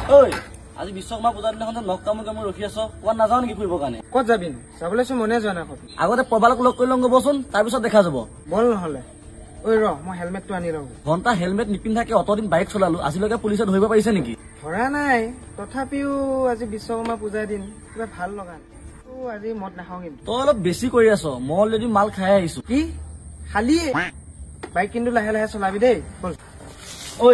ঐ আজি বিশ্বকৰ্মা পূজাৰ দিনাখন নখ কামুৰি ৰখি আছ ক'ৰবাত নাযাওঁ নেকি ফুৰিবৰ কাৰণে ক'ত যাবি যাবলৈ চোন মনে যোৱা নাই আগতে প্ৰবালক লগ কৰি লওঁ গ'বচোন তাৰপিছত দেখা যাব বল নহ'লে ঐ ৰ মই হেলমেটটো আনি লওঁ ঘণ্টা হেলমেট নিপিন্ধাকে অতদিন বাইক চলালো আজিলৈকে পুলিচে ধৰিব পাৰিছে নেকি ধৰা নাই তথাপিও আজি বিশ্বকৰ্মা পূজাৰ দিন কিবা ভাল লগা আজি মদ নাখাওঁ কিন্তু তই অলপ বেছি কৰি আছ মই অলৰেডি মাল খাই আহিছো কি খালি বাইক কিন্তু লাহে লাহে চলাবি দেই বল ঐ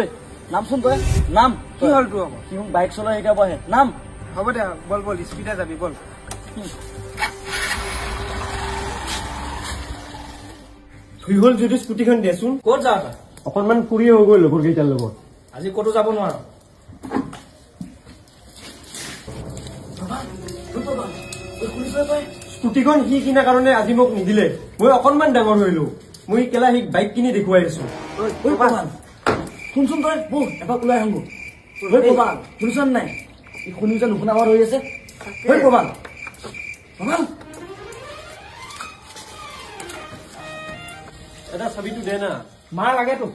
নামচোন তই নাম কি হ'ল তোৰ আকৌ সি মোক বাইক চলাই শিকাব আহে নাম হ'ব দে বল বল স্পীডে যাবি বল থৈ হ'ল যদি স্কুটিখন দেচোন ক'ত যাৱ তই অকণমান ফুৰি হৈ গ'ল লগৰ কেইটাৰ লগত আজি ক'তো যাব নোৱাৰ স্কুটিখন সি কিনাৰ কাৰণে আজি মোক নিদিলে মই অকণমান ডাঙৰ হৈলো মই কেলা সিক বাইক কিনি দেখুৱাই আছো শুনচোন তই বৌ এবাৰ ওলাই আহো প্ৰবাল শুনিছন নাই ই শুনি যে নুশুনা হৈ আছে প্ৰবাল প্ৰবাল এটা চাবিটো দে না মাৰ লাগেতো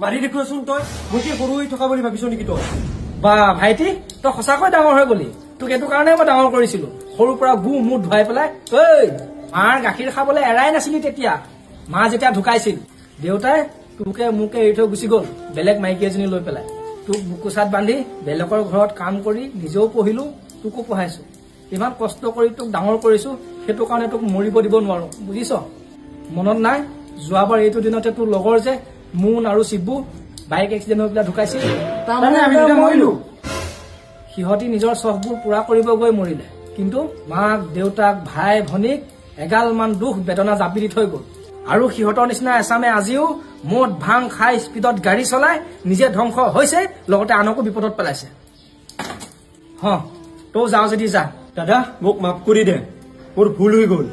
মাৰি দেখুৱাচোন তই মই কি সৰু হৈ থকা বুলি ভাবিছ নেকি তই বা ভাইটি তই সঁচাকৈ ডাঙৰ হৈ গলি তোক এইটো কাৰণে মই ডাঙৰ কৰিছিলো সৰুৰ পৰা গু মুঠ ধুৱাই পেলাই ঐ মাৰ গাখীৰ খাবলৈ এৰাই নাছিলি তেতিয়া মা যেতিয়া ঢুকাইছিল দেউতাই তোকে মোকে এৰি থৈ গুচি গ'ল বেলেগ মাইকী এজনী লৈ পেলাই তোক বুকুচাত বান্ধি বেলেগৰ ঘৰত কাম কৰি নিজেও পঢ়িলো তোকো পঢ়াইছো ইমান কষ্ট কৰি তোক ডাঙৰ কৰিছো সেইটো কাৰণে তোক মৰিব দিব নোৱাৰো বুজিছ মনত নাই যোৱাবাৰ এইটো দিনতে তোৰ লগৰ যে মুন আৰু শিবু বাইক এক্সিডেণ্ট হৈ পেলাই ঢুকাইছিল তাৰমানে আমি দুটা মৰিলো সিহঁতি নিজৰ চখবোৰ পুৰা কৰিব গৈ মৰিলে কিন্তু মাক দেউতাক ভাই ভনীক এগালমান দুখ বেদনা জাপি দি থৈ গ'ল আৰু সিহঁতৰ নিচিনা এচামে আজিও মদ ভাং খাই স্পীডত গাড়ী চলাই নিজে ধ্বংস হৈছে লগতে আনকো বিপদত পেলাইছে তই যাওঁ যদি যা দাদা মোক মাফ কৰি দে মোৰ ভুল হৈ গ'ল